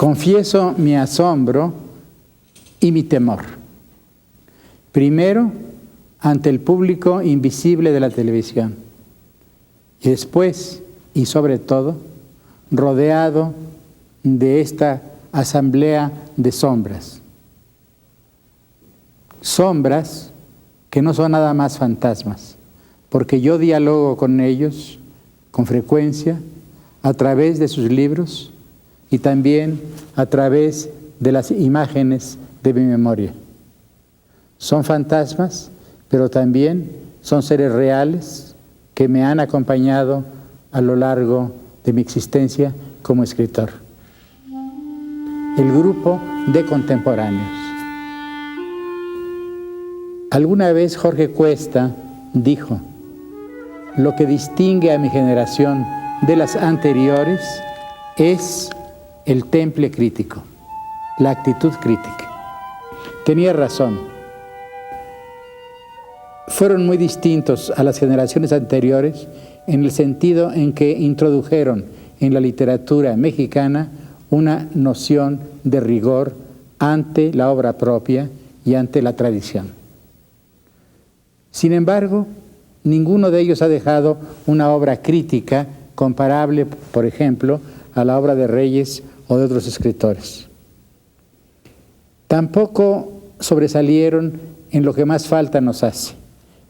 Confieso mi asombro y mi temor. Primero, ante el público invisible de la televisión. Y después, y sobre todo, rodeado de esta asamblea de sombras. Sombras que no son nada más fantasmas, porque yo dialogo con ellos con frecuencia a través de sus libros y también a través de las imágenes de mi memoria. Son fantasmas, pero también son seres reales que me han acompañado a lo largo de mi existencia como escritor. El grupo de contemporáneos. Alguna vez Jorge Cuesta dijo: lo que distingue a mi generación de las anteriores es el temple crítico, la actitud crítica. Tenía razón. Fueron muy distintos a las generaciones anteriores en el sentido en que introdujeron en la literatura mexicana una noción de rigor ante la obra propia y ante la tradición. Sin embargo, ninguno de ellos ha dejado una obra crítica comparable, por ejemplo, a la obra de Reyes o de otros escritores. Tampoco sobresalieron en lo que más falta nos hace: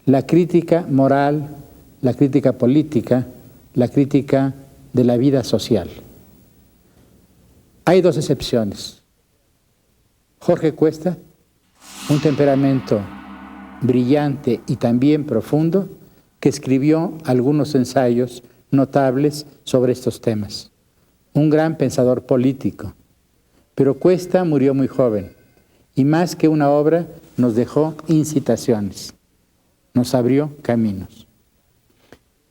la crítica moral, la crítica política, la crítica de la vida social. Hay dos excepciones. Jorge Cuesta, un temperamento brillante y también profundo, que escribió algunos ensayos notables sobre estos temas. Un gran pensador político. Pero Cuesta murió muy joven y más que una obra nos dejó incitaciones, nos abrió caminos.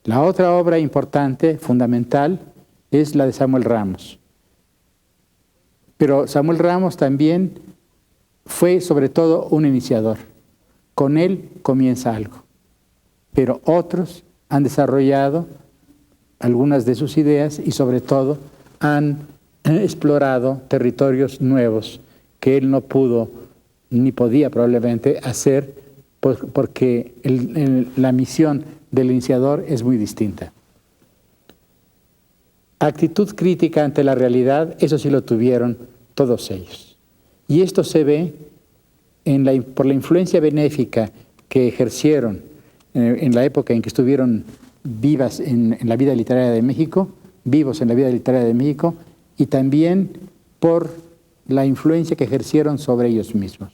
La otra obra importante, fundamental, es la de Samuel Ramos. Pero Samuel Ramos también fue sobre todo un iniciador. Con él comienza algo. Pero otros han desarrollado algunas de sus ideas y sobre todo han explorado territorios nuevos que él no pudo ni podía probablemente hacer porque la misión del iniciador es muy distinta. Actitud crítica ante la realidad, eso sí lo tuvieron todos ellos. Y esto se ve por la influencia benéfica que ejercieron en la época en que estuvieron vivas en la vida literaria de México, vivos en la vida literaria de México, y también por la influencia que ejercieron sobre ellos mismos.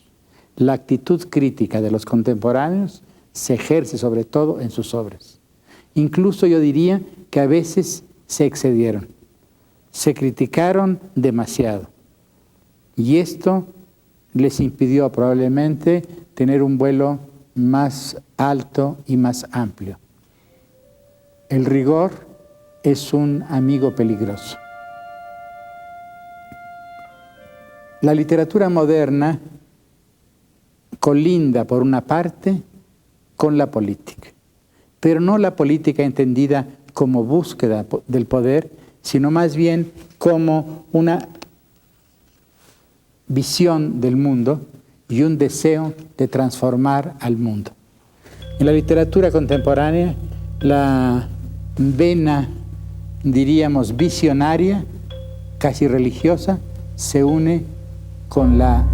La actitud crítica de los contemporáneos se ejerce sobre todo en sus obras. Incluso yo diría que a veces se excedieron, se criticaron demasiado, y esto les impidió probablemente tener un vuelo más alto y más amplio. El rigor es un amigo peligroso. La literatura moderna colinda, por una parte, con la política, pero no la política entendida como búsqueda del poder, sino más bien como una visión del mundo y un deseo de transformar al mundo. En la literatura contemporánea, la vena, diríamos, visionaria, casi religiosa, se une con la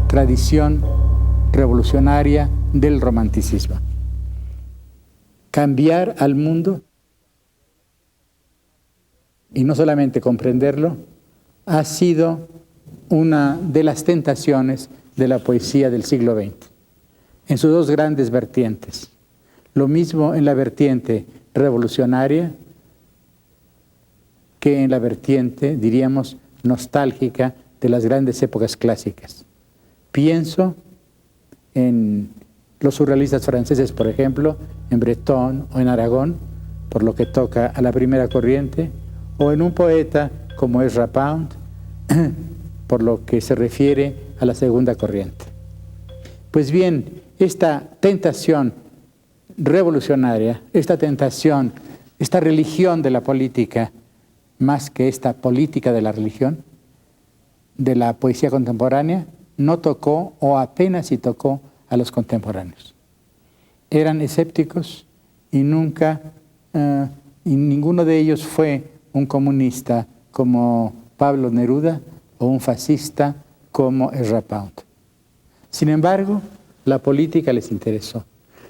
tradición revolucionaria del romanticismo. Cambiar al mundo, y no solamente comprenderlo, ha sido una de las tentaciones de la poesía del siglo XX, en sus dos grandes vertientes. Lo mismo en la vertiente revolucionaria que en la vertiente, diríamos, nostálgica de las grandes épocas clásicas. Pienso en los surrealistas franceses, por ejemplo, en Breton o en Aragón, por lo que toca a la primera corriente, o en un poeta como Ezra Pound, por lo que se refiere a la segunda corriente. Pues bien, esta tentación revolucionaria, esta tentación, esta religión de la política, más que esta política de la religión, de la poesía contemporánea no tocó o apenas si tocó a los contemporáneos. Eran escépticos y nunca, y ninguno de ellos fue un comunista como Pablo Neruda o un fascista como Ezra Pound. Sin embargo, la política les interesó.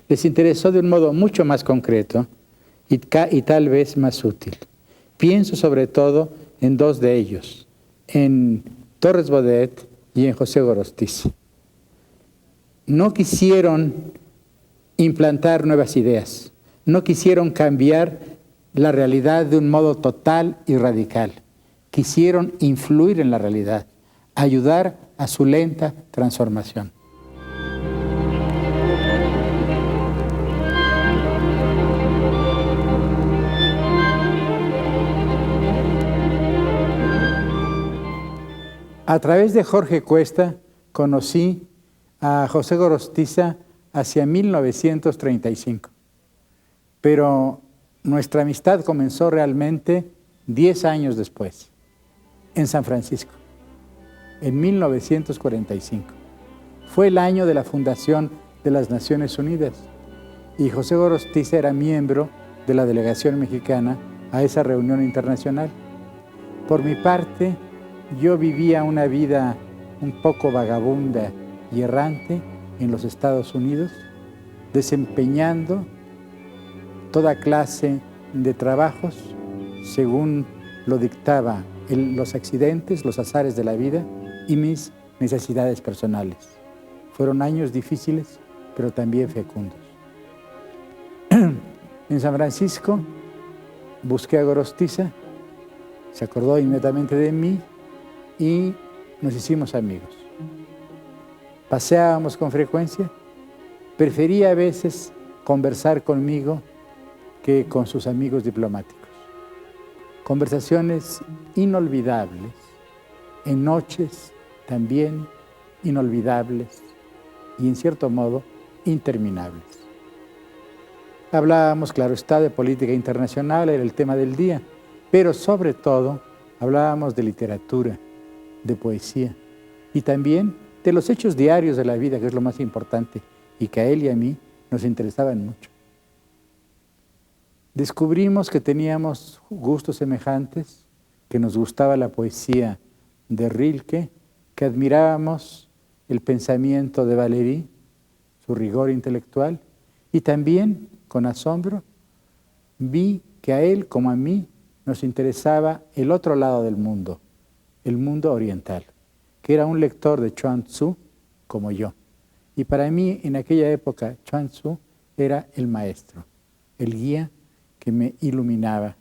Les interesó de un modo mucho más concreto y tal vez más útil. Pienso sobre todo en dos de ellos, en Torres Bodet y en José Gorostiza. No quisieron implantar nuevas ideas, no quisieron cambiar la realidad de un modo total y radical. Quisieron influir en la realidad, ayudar a su lenta transformación. A través de Jorge Cuesta conocí a José Gorostiza hacia 1935, pero nuestra amistad comenzó realmente 10 años después, en San Francisco, en 1945. Fue el año de la fundación de las Naciones Unidas y José Gorostiza era miembro de la delegación mexicana a esa reunión internacional. Por mi parte, yo vivía una vida un poco vagabunda y errante en los Estados Unidos, desempeñando toda clase de trabajos según lo dictaba los accidentes, los azares de la vida y mis necesidades personales. Fueron años difíciles, pero también fecundos. En San Francisco busqué a Gorostiza, se acordó inmediatamente de mí y nos hicimos amigos. Paseábamos con frecuencia, prefería a veces conversar conmigo que con sus amigos diplomáticos. Conversaciones inolvidables, en noches también inolvidables y en cierto modo interminables. Hablábamos, claro está, de política internacional, era el tema del día, pero sobre todo hablábamos de literatura, de poesía y también de los hechos diarios de la vida, que es lo más importante y que a él y a mí nos interesaban mucho. Descubrimos que teníamos gustos semejantes, que nos gustaba la poesía de Rilke, que admirábamos el pensamiento de Valéry, su rigor intelectual, y también, con asombro, vi que a él como a mí nos interesaba el otro lado del mundo, el mundo oriental, que era un lector de Chuang Tzu como yo. Y para mí, en aquella época, Chuang Tzu era el maestro, el guía que me iluminaba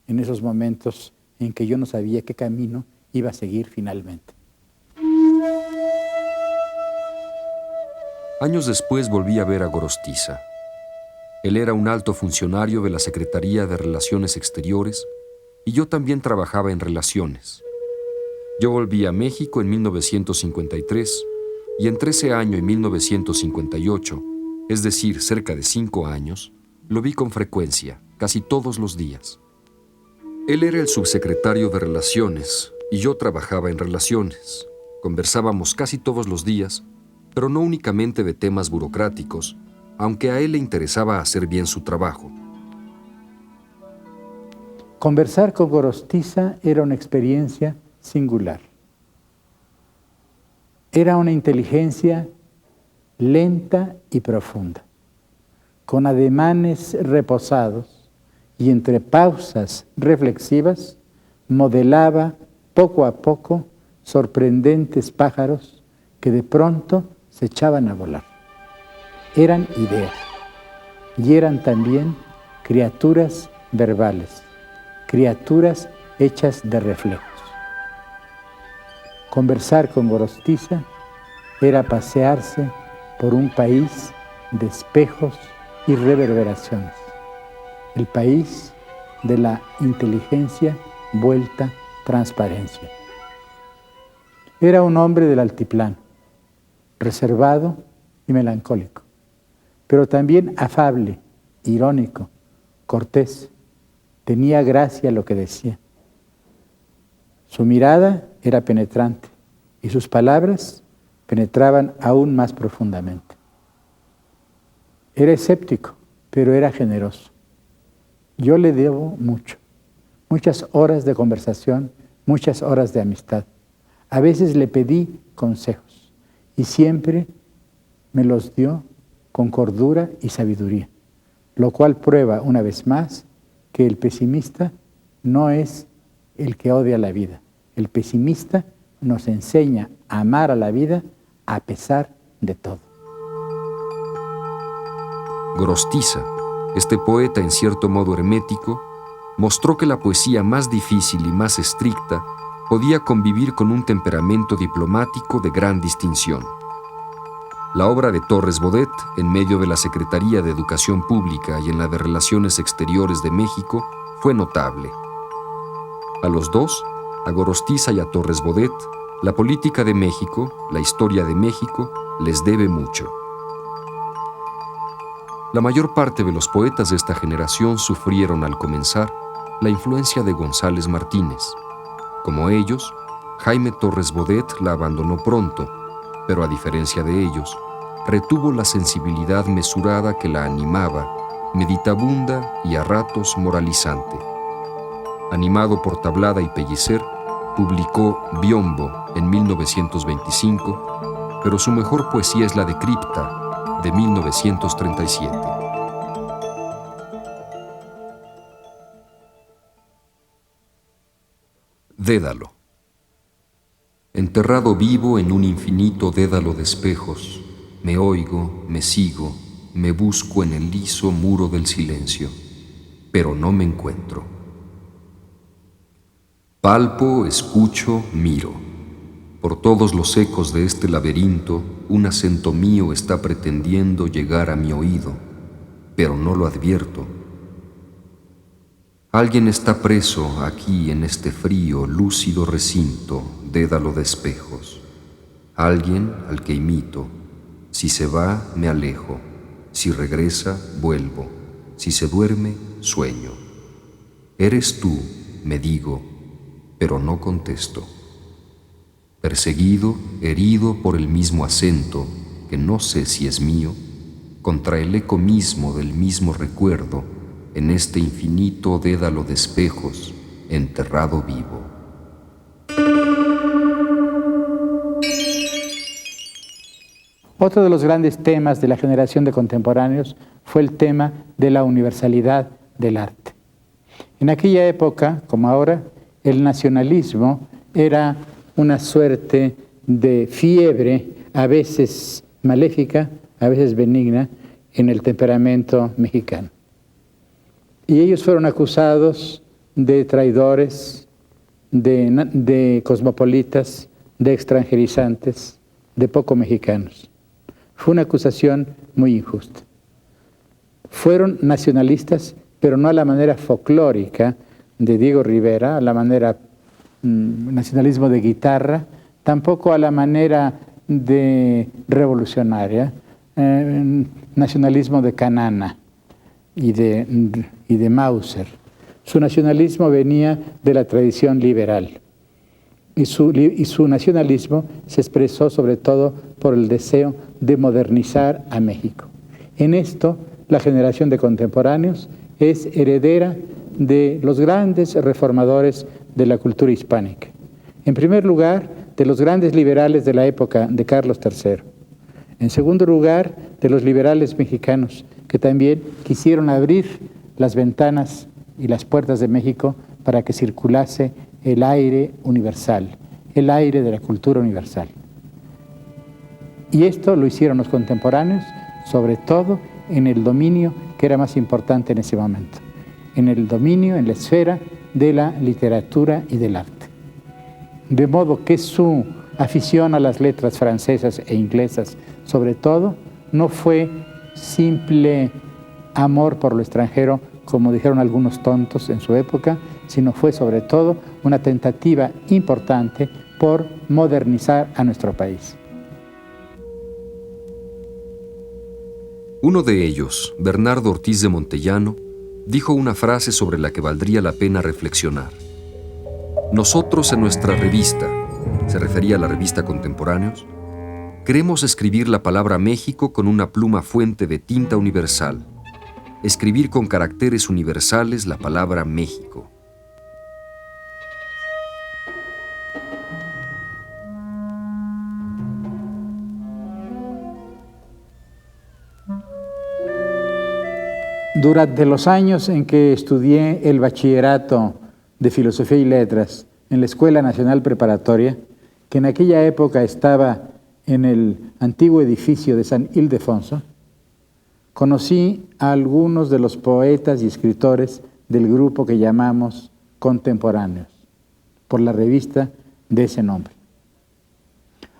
en esos momentos en que yo no sabía qué camino iba a seguir finalmente. Años después volví a ver a Gorostiza. Él era un alto funcionario de la Secretaría de Relaciones Exteriores y yo también trabajaba en relaciones. Yo volví a México en 1953 y entre ese año y 1958, es decir, cerca de 5 años, lo vi con frecuencia, casi todos los días. Él era el subsecretario de Relaciones y yo trabajaba en relaciones. Conversábamos casi todos los días, pero no únicamente de temas burocráticos, aunque a él le interesaba hacer bien su trabajo. Conversar con Gorostiza era una experiencia singular. Era una inteligencia lenta y profunda, con ademanes reposados y entre pausas reflexivas, modelaba poco a poco sorprendentes pájaros que de pronto se echaban a volar. Eran ideas y eran también criaturas verbales, criaturas hechas de reflejos. Conversar con Gorostiza era pasearse por un país de espejos y reverberaciones, el país de la inteligencia vuelta transparencia. Era un hombre del altiplano, reservado y melancólico, pero también afable, irónico, cortés. Tenía gracia lo que decía. Su mirada era penetrante, y sus palabras penetraban aún más profundamente. Era escéptico, pero era generoso. Yo le debo mucho, muchas horas de conversación, muchas horas de amistad. A veces le pedí consejos y siempre me los dio con cordura y sabiduría, lo cual prueba una vez más que el pesimista no es el que odia la vida. El pesimista nos enseña a amar a la vida a pesar de todo. Gorostiza, este poeta en cierto modo hermético, mostró que la poesía más difícil y más estricta podía convivir con un temperamento diplomático de gran distinción. La obra de Torres Bodet, en medio de la Secretaría de Educación Pública y en la de Relaciones Exteriores de México, fue notable. A los dos, a Gorostiza y a Torres Bodet, la política de México, la historia de México, les debe mucho. La mayor parte de los poetas de esta generación sufrieron al comenzar la influencia de González Martínez. Como ellos, Jaime Torres Bodet la abandonó pronto, pero a diferencia de ellos, retuvo la sensibilidad mesurada que la animaba, meditabunda y a ratos moralizante. Animado por Tablada y Pellicer, publicó Biombo en 1925, pero su mejor poesía es la de Cripta, de 1937. Dédalo. Enterrado vivo en un infinito dédalo de espejos, me oigo, me sigo, me busco en el liso muro del silencio, pero no me encuentro. Palpo, escucho, miro. Por todos los ecos de este laberinto, un acento mío está pretendiendo llegar a mi oído, pero no lo advierto. Alguien está preso aquí en este frío, lúcido recinto, dédalo de espejos. Alguien al que imito. Si se va, me alejo. Si regresa, vuelvo. Si se duerme, sueño. Eres tú, me digo, pero no contesto. Perseguido, herido por el mismo acento, que no sé si es mío, contra el eco mismo del mismo recuerdo, en este infinito dédalo de espejos, enterrado vivo. Otro de los grandes temas de la generación de contemporáneos fue el tema de la universalidad del arte. En aquella época, como ahora, el nacionalismo era una suerte de fiebre, a veces maléfica, a veces benigna, en el temperamento mexicano. Y ellos fueron acusados de traidores, de cosmopolitas, de extranjerizantes, de poco mexicanos. Fue una acusación muy injusta. Fueron nacionalistas, pero no a la manera folclórica de Diego Rivera, a la manera nacionalismo de guitarra, tampoco a la manera de revolucionaria, nacionalismo de Canana y de Mauser. Su nacionalismo venía de la tradición liberal y su nacionalismo se expresó sobre todo por el deseo de modernizar a México. En esto, la generación de contemporáneos es heredera de los grandes reformadores de la cultura hispánica. En primer lugar, de los grandes liberales de la época de Carlos III. En segundo lugar, de los liberales mexicanos, que también quisieron abrir las ventanas y las puertas de México para que circulase el aire universal, el aire de la cultura universal. Y esto lo hicieron los contemporáneos, sobre todo en el dominio que era más importante en ese momento, en el dominio, en la esfera de la literatura y del arte. De modo que su afición a las letras francesas e inglesas, sobre todo, no fue simple amor por lo extranjero, como dijeron algunos tontos en su época, sino fue sobre todo una tentativa importante por modernizar a nuestro país. Uno de ellos, Bernardo Ortiz de Montellano, dijo una frase sobre la que valdría la pena reflexionar. Nosotros en nuestra revista, se refería a la revista Contemporáneos, queremos escribir la palabra México con una pluma fuente de tinta universal. Escribir con caracteres universales la palabra México. Durante los años en que estudié el bachillerato de Filosofía y Letras en la Escuela Nacional Preparatoria, que en aquella época estaba en el antiguo edificio de San Ildefonso, conocí a algunos de los poetas y escritores del grupo que llamamos Contemporáneos, por la revista de ese nombre.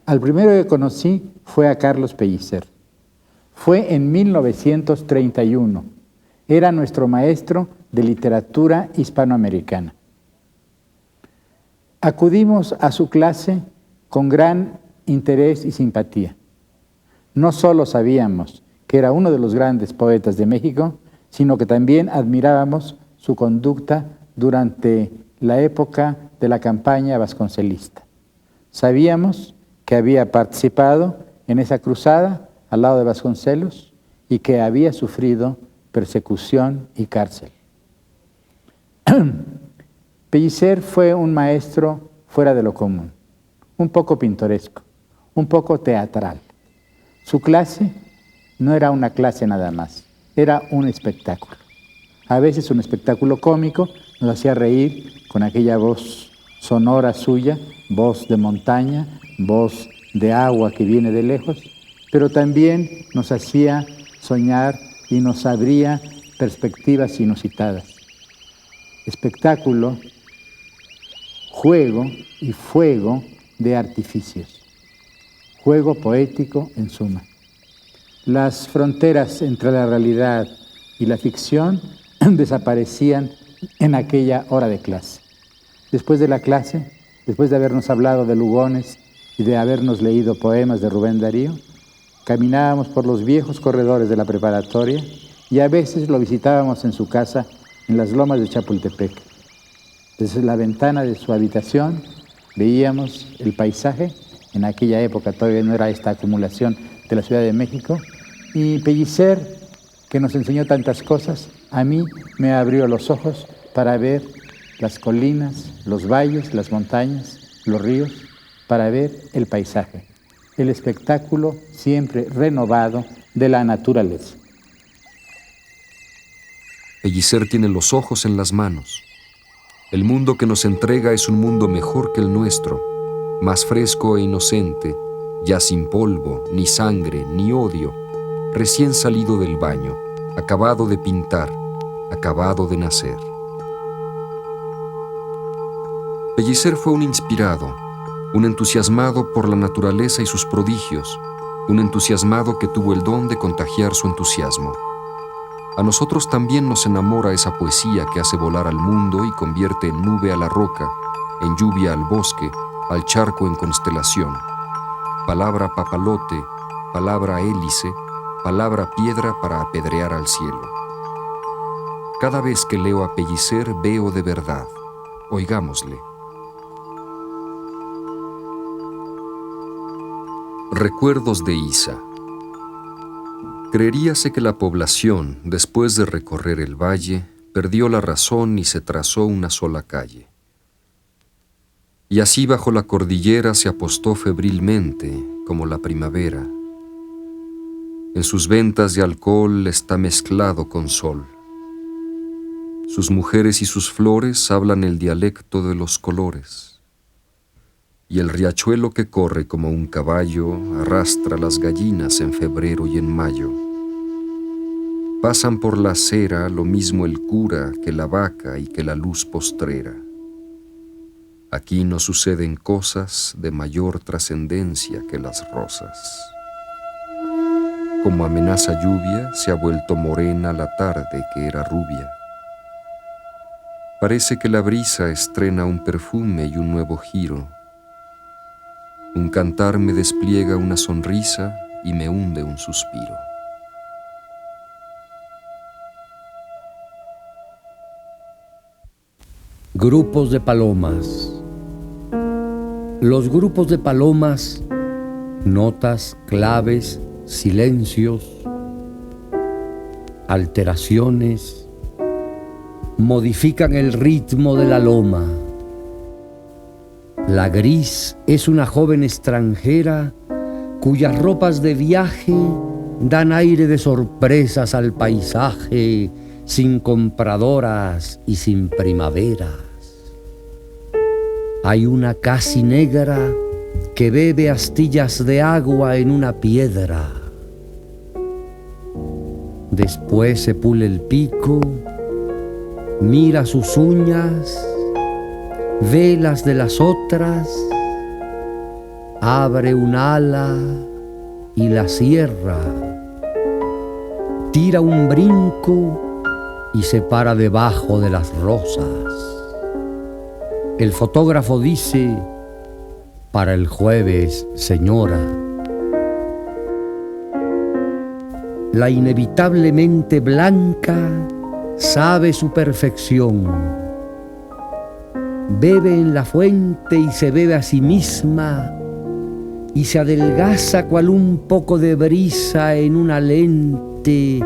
Al primero que conocí fue a Carlos Pellicer. Fue en 1931. Era nuestro maestro de literatura hispanoamericana. Acudimos a su clase con gran interés y simpatía. No solo sabíamos que era uno de los grandes poetas de México, sino que también admirábamos su conducta durante la época de la campaña vasconcelista. Sabíamos que había participado en esa cruzada al lado de Vasconcelos y que había sufrido persecución y cárcel. Pellicer fue un maestro fuera de lo común, un poco pintoresco, un poco teatral. Su clase no era una clase nada más, era un espectáculo. A veces un espectáculo cómico, nos hacía reír con aquella voz sonora suya, voz de montaña, voz de agua que viene de lejos, pero también nos hacía soñar y nos abría perspectivas inusitadas. Espectáculo, juego y fuego de artificios. Juego poético en suma. Las fronteras entre la realidad y la ficción desaparecían en aquella hora de clase. Después de la clase, después de habernos hablado de Lugones y de habernos leído poemas de Rubén Darío, caminábamos por los viejos corredores de la preparatoria y a veces lo visitábamos en su casa en las lomas de Chapultepec. Desde la ventana de su habitación veíamos el paisaje. En aquella época todavía no era esta acumulación de la Ciudad de México. Y Pellicer, que nos enseñó tantas cosas, a mí me abrió los ojos para ver las colinas, los valles, las montañas, los ríos, para ver el paisaje, el espectáculo siempre renovado de la naturaleza. Pellicer tiene los ojos en las manos. El mundo que nos entrega es un mundo mejor que el nuestro, más fresco e inocente, ya sin polvo, ni sangre, ni odio, recién salido del baño, acabado de pintar, acabado de nacer. Pellicer fue un inspirado, un entusiasmado por la naturaleza y sus prodigios, un entusiasmado que tuvo el don de contagiar su entusiasmo. A nosotros también nos enamora esa poesía que hace volar al mundo y convierte en nube a la roca, en lluvia al bosque, al charco en constelación. Palabra papalote, palabra hélice, palabra piedra para apedrear al cielo. Cada vez que leo a Pellicer veo de verdad. Oigámosle. Recuerdos de Isa. Creeríase que la población, después de recorrer el valle, perdió la razón y se trazó una sola calle. Y así bajo la cordillera se apostó febrilmente, como la primavera. En sus ventas de alcohol está mezclado con sol. Sus mujeres y sus flores hablan el dialecto de los colores. Y el riachuelo que corre como un caballo arrastra las gallinas en febrero y en mayo. Pasan por la acera lo mismo el cura que la vaca y que la luz postrera. Aquí no suceden cosas de mayor trascendencia que las rosas. Como amenaza lluvia, se ha vuelto morena la tarde que era rubia. Parece que la brisa estrena un perfume y un nuevo giro. Un cantar me despliega una sonrisa y me hunde un suspiro. Grupos de palomas. Los grupos de palomas, notas, claves, silencios, alteraciones, modifican el ritmo de la loma. La gris es una joven extranjera cuyas ropas de viaje dan aire de sorpresas al paisaje, sin compradoras y sin primaveras. Hay una casi negra que bebe astillas de agua en una piedra. Después se pule el pico, mira sus uñas, ve las de las otras, abre un ala y la cierra, tira un brinco y se para debajo de las rosas. El fotógrafo dice: para el jueves, señora. La inevitablemente blanca sabe su perfección. Bebe en la fuente y se bebe a sí misma y se adelgaza cual un poco de brisa en una lente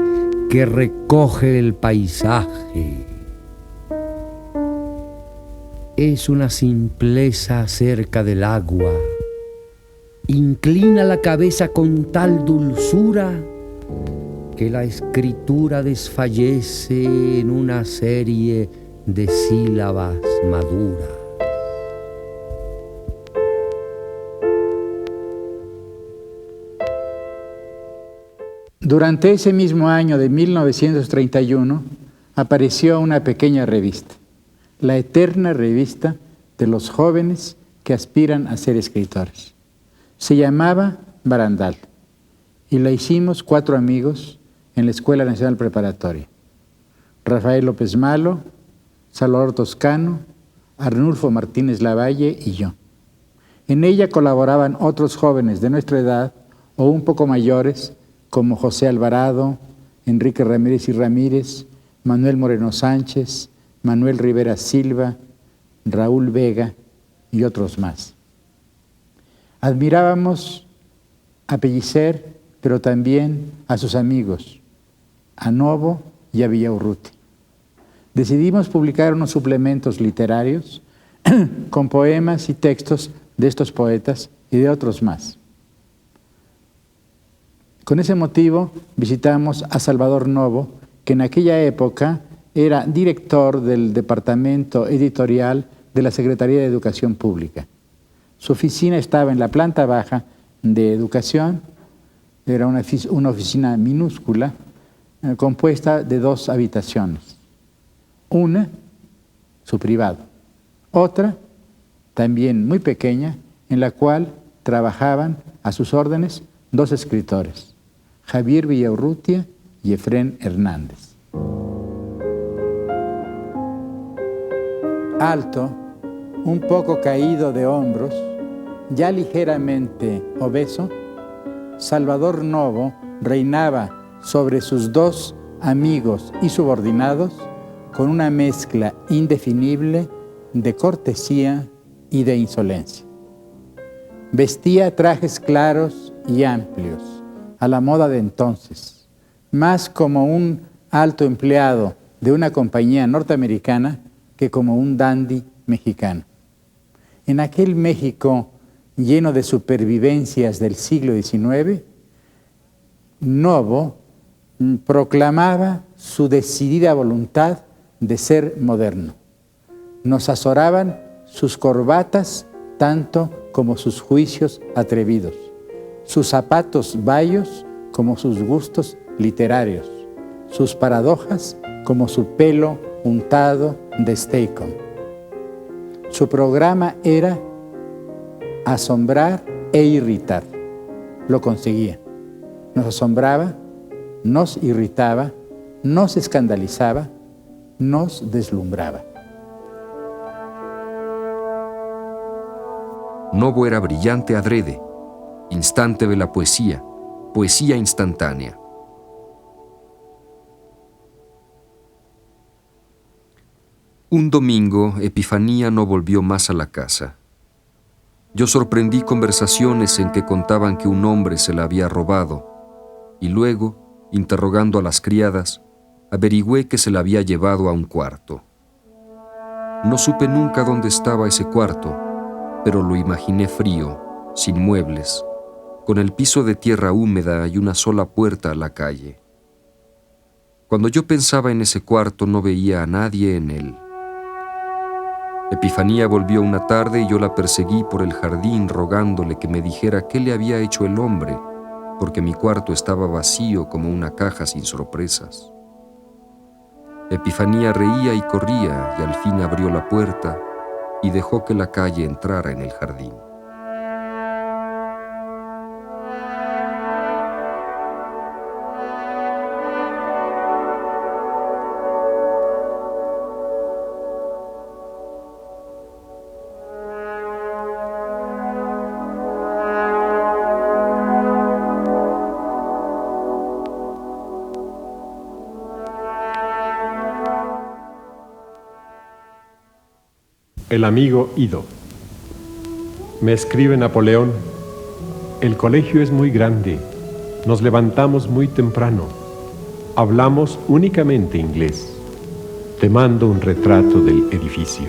que recoge el paisaje. Es una simpleza cerca del agua. Inclina la cabeza con tal dulzura que la escritura desfallece en una serie de sílabas maduras. Durante ese mismo año de 1931 apareció una pequeña revista, la eterna revista de los jóvenes que aspiran a ser escritores. Se llamaba Barandal y la hicimos 4 amigos en la Escuela Nacional Preparatoria: Rafael López Malo, Salvador Toscano, Arnulfo Martínez Lavalle y yo. En ella colaboraban otros jóvenes de nuestra edad o un poco mayores, como José Alvarado, Enrique Ramírez y Ramírez, Manuel Moreno Sánchez, Manuel Rivera Silva, Raúl Vega y otros más. Admirábamos a Pellicer, pero también a sus amigos, a Novo y a Villaurrutia. Decidimos publicar unos suplementos literarios con poemas y textos de estos poetas y de otros más. Con ese motivo visitamos a Salvador Novo, que en aquella época era director del departamento editorial de la Secretaría de Educación Pública. Su oficina estaba en la planta baja de Educación, era una oficina minúscula, compuesta de 2 habitaciones. Una, su privado. Otra, también muy pequeña, en la cual trabajaban a sus órdenes 2 escritores, Javier Villaurrutia y Efrén Hernández. Alto, un poco caído de hombros, ya ligeramente obeso, Salvador Novo reinaba sobre sus 2 amigos y subordinados con una mezcla indefinible de cortesía y de insolencia. Vestía trajes claros y amplios, a la moda de entonces, más como un alto empleado de una compañía norteamericana que como un dandy mexicano. En aquel México lleno de supervivencias del siglo XIX, Novo proclamaba su decidida voluntad de ser moderno. Nos azoraban sus corbatas tanto como sus juicios atrevidos, sus zapatos bayos como sus gustos literarios, sus paradojas como su pelo untado de Steacon. Su programa era asombrar e irritar. Lo conseguía. Nos asombraba, nos irritaba, nos escandalizaba, nos deslumbraba. Novo era brillante adrede, instante de la poesía, poesía instantánea. Un domingo, Epifanía no volvió más a la casa. Yo sorprendí conversaciones en que contaban que un hombre se la había robado, y luego, interrogando a las criadas, averigüé que se la había llevado a un cuarto. No supe nunca dónde estaba ese cuarto, pero lo imaginé frío, sin muebles, con el piso de tierra húmeda y una sola puerta a la calle. Cuando yo pensaba en ese cuarto no veía a nadie en él. Epifanía volvió una tarde y yo la perseguí por el jardín rogándole que me dijera qué le había hecho el hombre, porque mi cuarto estaba vacío como una caja sin sorpresas. Epifanía reía y corría y al fin abrió la puerta y dejó que la calle entrara en el jardín. El amigo Ido. Me escribe Napoleón: el colegio es muy grande, nos levantamos muy temprano, hablamos únicamente inglés. Te mando un retrato del edificio.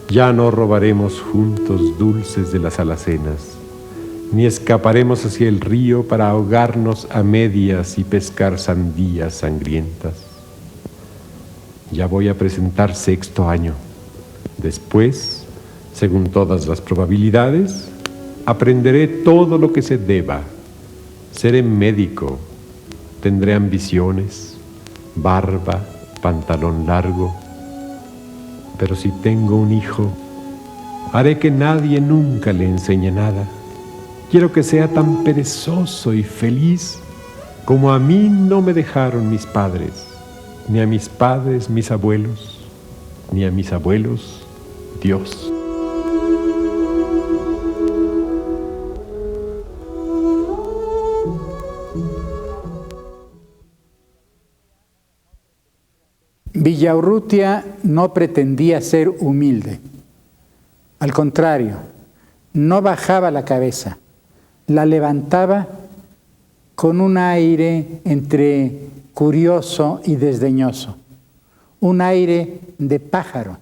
Ya no robaremos juntos dulces de las alacenas, ni escaparemos hacia el río para ahogarnos a medias y pescar sandías sangrientas. Ya voy a presentar 6º año. Después, según todas las probabilidades, aprenderé todo lo que se deba. Seré médico, tendré ambiciones, barba, pantalón largo. Pero si tengo un hijo, haré que nadie nunca le enseñe nada. Quiero que sea tan perezoso y feliz como a mí no me dejaron mis padres, ni a mis padres mis abuelos, ni a mis abuelos Dios. Villaurrutia no pretendía ser humilde. Al contrario, no bajaba la cabeza, la levantaba con un aire entre curioso y desdeñoso, un aire de pájaro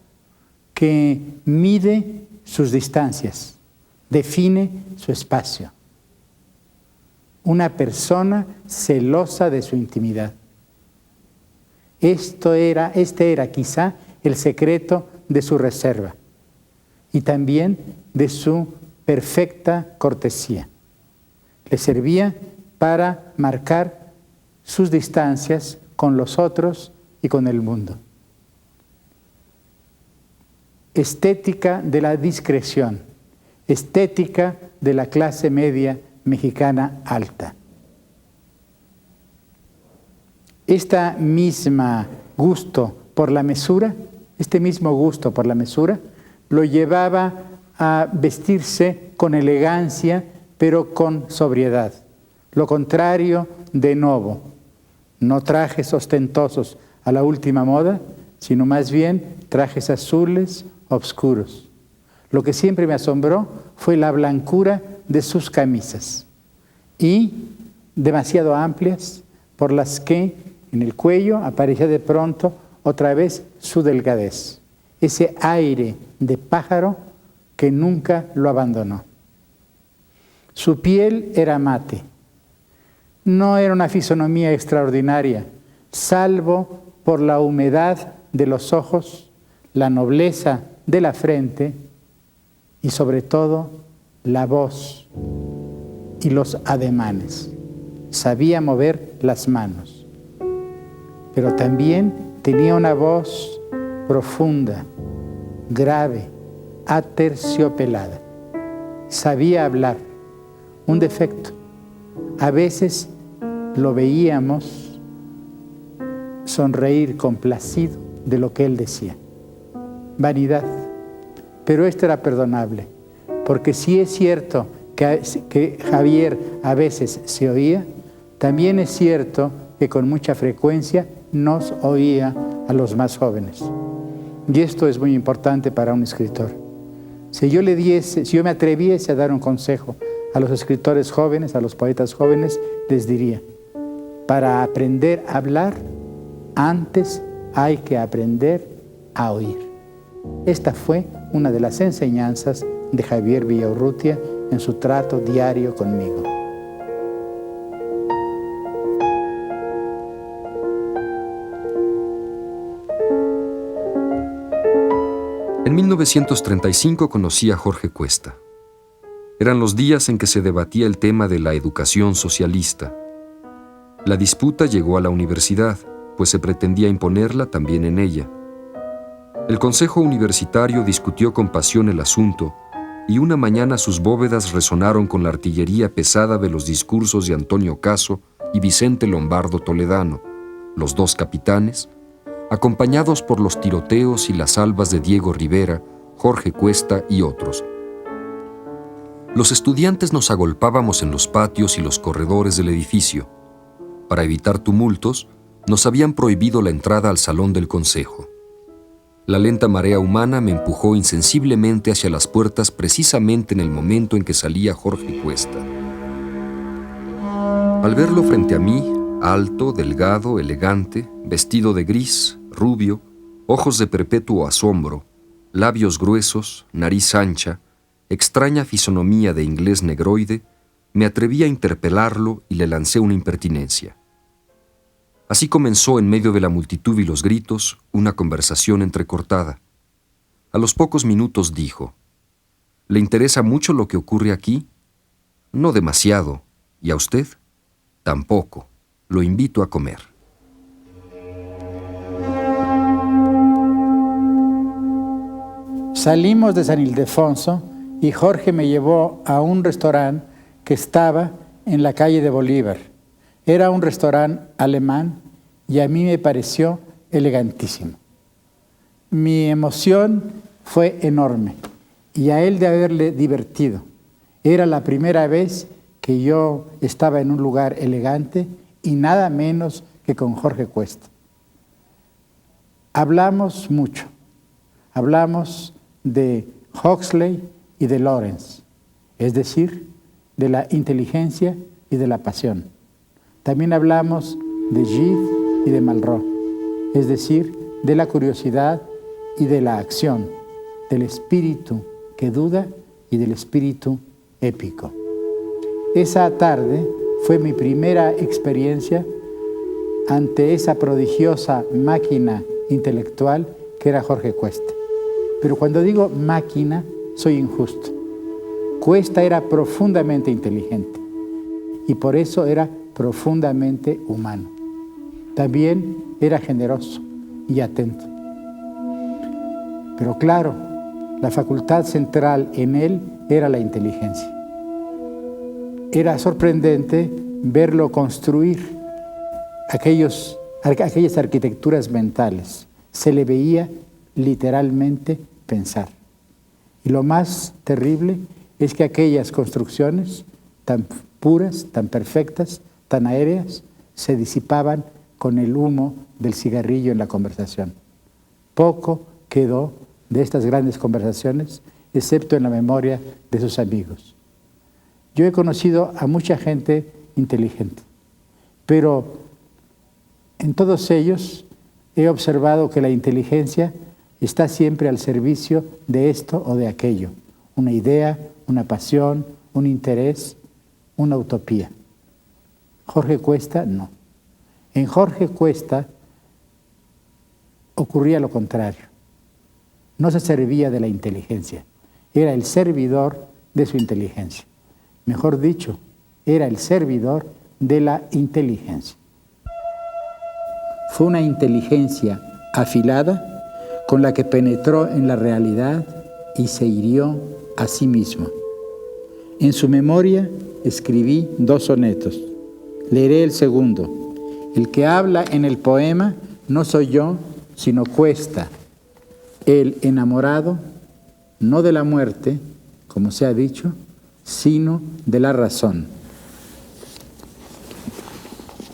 que mide sus distancias, define su espacio. Una persona celosa de su intimidad. Este era quizá el secreto de su reserva y también de su perfecta cortesía. Le servía para marcar sus distancias con los otros y con el mundo. Estética de la discreción, estética de la clase media mexicana alta. Este mismo gusto por la mesura, lo llevaba a vestirse con elegancia, pero con sobriedad. Lo contrario de Novo, no trajes ostentosos a la última moda, sino más bien trajes azules, oscuros. Lo que siempre me asombró fue la blancura de sus camisas y demasiado amplias, por las que en el cuello aparecía de pronto otra vez su delgadez, ese aire de pájaro que nunca lo abandonó. Su piel era mate, no era una fisonomía extraordinaria, salvo por la humedad de los ojos, la nobleza de la frente y sobre todo la voz y los ademanes. Sabía mover las manos, pero también tenía una voz profunda, grave, aterciopelada. Sabía hablar, un defecto. A veces lo veíamos sonreír complacido de lo que él decía. Vanidad. Pero esto era perdonable, porque si es cierto que Javier a veces se oía, también es cierto que con mucha frecuencia nos oía a los más jóvenes. Y esto es muy importante para un escritor. Si yo me atreviese a dar un consejo a los escritores jóvenes, a los poetas jóvenes, les diría, para aprender a hablar, antes hay que aprender a oír. Esta fue una de las enseñanzas de Javier Villaurrutia en su trato diario conmigo. En 1935 conocí a Jorge Cuesta. Eran los días en que se debatía el tema de la educación socialista. La disputa llegó a la universidad, pues se pretendía imponerla también en ella. El Consejo Universitario discutió con pasión el asunto y una mañana sus bóvedas resonaron con la artillería pesada de los discursos de Antonio Caso y Vicente Lombardo Toledano, los dos capitanes, acompañados por los tiroteos y las salvas de Diego Rivera, Jorge Cuesta y otros. Los estudiantes nos agolpábamos en los patios y los corredores del edificio. Para evitar tumultos, nos habían prohibido la entrada al salón del consejo. La lenta marea humana me empujó insensiblemente hacia las puertas precisamente en el momento en que salía Jorge Cuesta. Al verlo frente a mí, alto, delgado, elegante, vestido de gris, rubio, ojos de perpetuo asombro, labios gruesos, nariz ancha, extraña fisonomía de inglés negroide, me atreví a interpelarlo y le lancé una impertinencia. Así comenzó, en medio de la multitud y los gritos, una conversación entrecortada. A los pocos minutos dijo: ¿Le interesa mucho lo que ocurre aquí? No demasiado. ¿Y a usted? Tampoco. Lo invito a comer. Salimos de San Ildefonso y Jorge me llevó a un restaurante que estaba en la calle de Bolívar. Era un restaurante alemán y a mí me pareció elegantísimo. Mi emoción fue enorme y a él de haberle divertido. Era la primera vez que yo estaba en un lugar elegante y nada menos que con Jorge Cuesta. Hablamos mucho. Hablamos de Huxley y de Lawrence, es decir, de la inteligencia y de la pasión. También hablamos de Gide y de Malraux, es decir, de la curiosidad y de la acción, del espíritu que duda y del espíritu épico. Esa tarde fue mi primera experiencia ante esa prodigiosa máquina intelectual que era Jorge Cuesta. Pero cuando digo máquina, soy injusto. Cuesta era profundamente inteligente y por eso era profundamente humano. También era generoso y atento. Pero claro, la facultad central en él era la inteligencia. Era sorprendente verlo construir aquellas arquitecturas mentales. Se le veía literalmente pensar. Y lo más terrible es que aquellas construcciones tan puras, tan perfectas, tan aéreas, se disipaban con el humo del cigarrillo en la conversación. Poco quedó de estas grandes conversaciones, excepto en la memoria de sus amigos. Yo he conocido a mucha gente inteligente, pero en todos ellos he observado que la inteligencia está siempre al servicio de esto o de aquello, una idea, una pasión, un interés, una utopía. Jorge Cuesta no. En Jorge Cuesta ocurría lo contrario. No se servía de la inteligencia, era el servidor de su inteligencia. Mejor dicho, era el servidor de la inteligencia. Fue una inteligencia afilada con la que penetró en la realidad y se hirió a sí mismo. En su memoria escribí 2 sonetos. Leeré el segundo. El que habla en el poema no soy yo, sino Cuesta, el enamorado, no de la muerte, como se ha dicho, sino de la razón.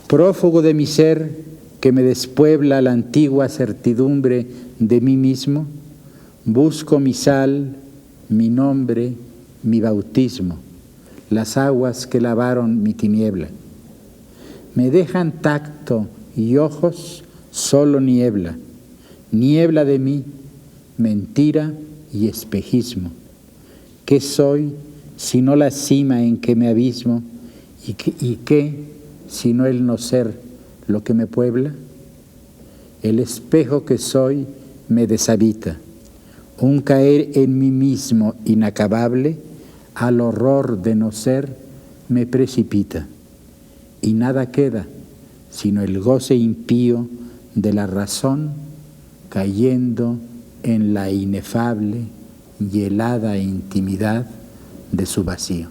Prófugo de mi ser, que me despuebla la antigua certidumbre de mí mismo, busco mi sal, mi nombre, mi bautismo, las aguas que lavaron mi tiniebla. Me dejan tacto y ojos solo niebla, niebla de mí, mentira y espejismo. ¿Qué soy sino la cima en que me abismo? ¿Y qué sino el no ser lo que me puebla? El espejo que soy me deshabita, un caer en mí mismo inacabable, al horror de no ser me precipita, y nada queda sino el goce impío de la razón cayendo en la inefable y helada intimidad de su vacío.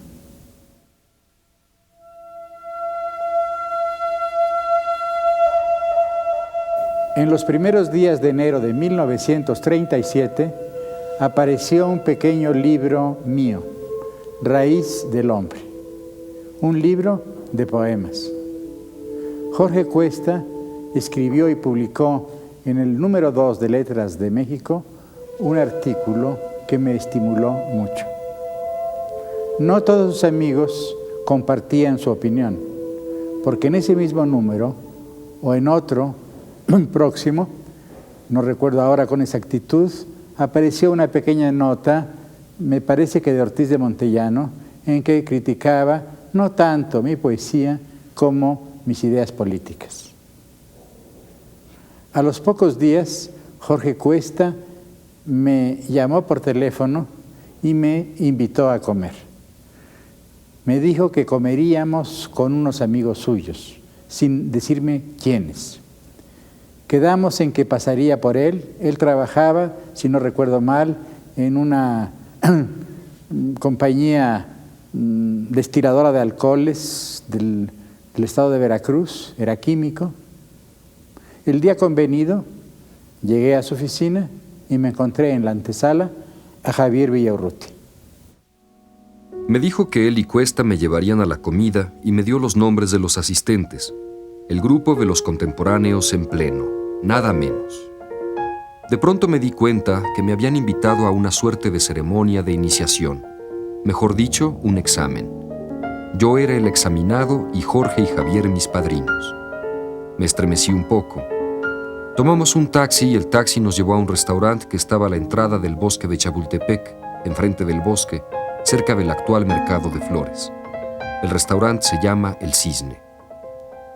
En los primeros días de enero de 1937 apareció un pequeño libro mío, Raíz del Hombre, un libro de poemas. Jorge Cuesta escribió y publicó en el número 2 de Letras de México un artículo que me estimuló mucho. No todos sus amigos compartían su opinión, porque en ese mismo número o en otro próximo, no recuerdo ahora con exactitud, apareció una pequeña nota, me parece que de Ortiz de Montellano, en que criticaba no tanto mi poesía como mis ideas políticas. A los pocos días, Jorge Cuesta me llamó por teléfono y me invitó a comer. Me dijo que comeríamos con unos amigos suyos, sin decirme quiénes. Quedamos en que pasaría por él. Él trabajaba, si no recuerdo mal, en una compañía destiladora de alcoholes del estado de Veracruz, era químico. El día convenido, llegué a su oficina y me encontré en la antesala a Javier Villaurrutia. Me dijo que él y Cuesta me llevarían a la comida y me dio los nombres de los asistentes, el grupo de los contemporáneos en pleno, nada menos. De pronto me di cuenta que me habían invitado a una suerte de ceremonia de iniciación, mejor dicho, un examen. Yo era el examinado y Jorge y Javier mis padrinos. Me estremecí un poco. Tomamos un taxi y el taxi nos llevó a un restaurante que estaba a la entrada del bosque de Chapultepec, enfrente del bosque, cerca del actual mercado de flores. El restaurante se llama El Cisne.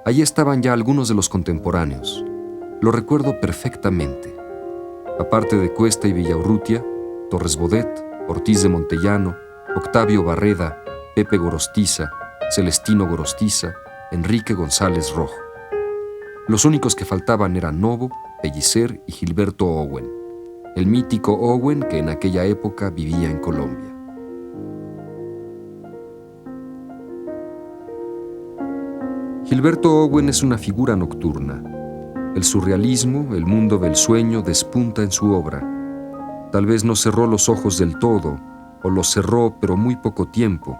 Allí estaban ya algunos de los contemporáneos. Lo recuerdo perfectamente. Aparte de Cuesta y Villaurrutia, Torres Bodet, Ortiz de Montellano, Octavio Barreda, Pepe Gorostiza, Celestino Gorostiza, Enrique González Rojo. Los únicos que faltaban eran Novo, Pellicer y Gilberto Owen, el mítico Owen que en aquella época vivía en Colombia. Gilberto Owen es una figura nocturna. El surrealismo, el mundo del sueño, despunta en su obra. Tal vez no cerró los ojos del todo, o los cerró pero muy poco tiempo,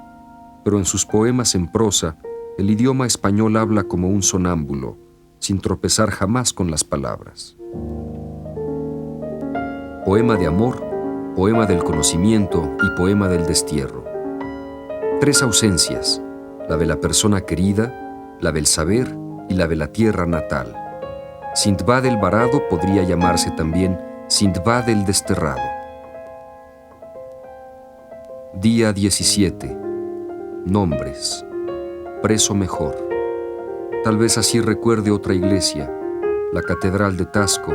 pero en sus poemas en prosa, el idioma español habla como un sonámbulo, sin tropezar jamás con las palabras. Poema de amor, poema del conocimiento y poema del destierro. Tres ausencias, la de la persona querida, la del saber y la de la tierra natal. Sindbad el varado podría llamarse también Sindbad el desterrado. Día 17. Nombres. Preso mejor. Tal vez así recuerde otra iglesia, la Catedral de Tasco,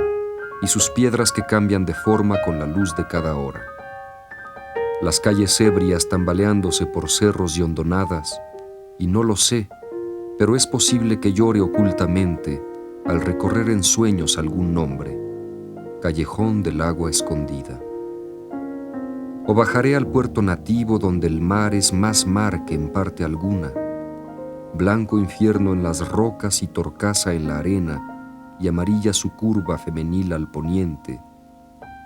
y sus piedras que cambian de forma con la luz de cada hora. Las calles ebrias tambaleándose por cerros y hondonadas, y no lo sé, pero es posible que llore ocultamente al recorrer en sueños algún nombre, callejón del agua escondida. O bajaré al puerto nativo donde el mar es más mar que en parte alguna, blanco infierno en las rocas y torcaza en la arena, y amarilla su curva femenil al poniente,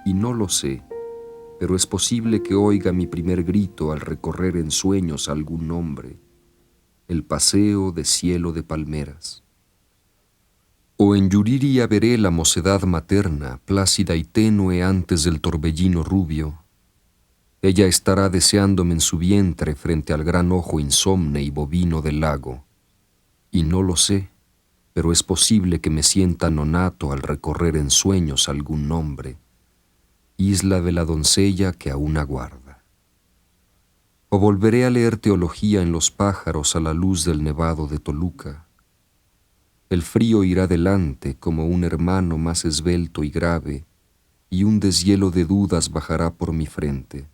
y no lo sé, pero es posible que oiga mi primer grito al recorrer en sueños algún nombre, el paseo de cielo de palmeras. O en Yuriria veré la mocedad materna, plácida y tenue antes del torbellino rubio, Ella estará deseándome en su vientre frente al gran ojo insomne y bovino del lago. Y no lo sé, pero es posible que me sienta nonato al recorrer en sueños algún nombre, isla de la doncella que aún aguarda. O volveré a leer teología en los pájaros a la luz del nevado de Toluca. El frío irá delante como un hermano más esbelto y grave, y un deshielo de dudas bajará por mi frente.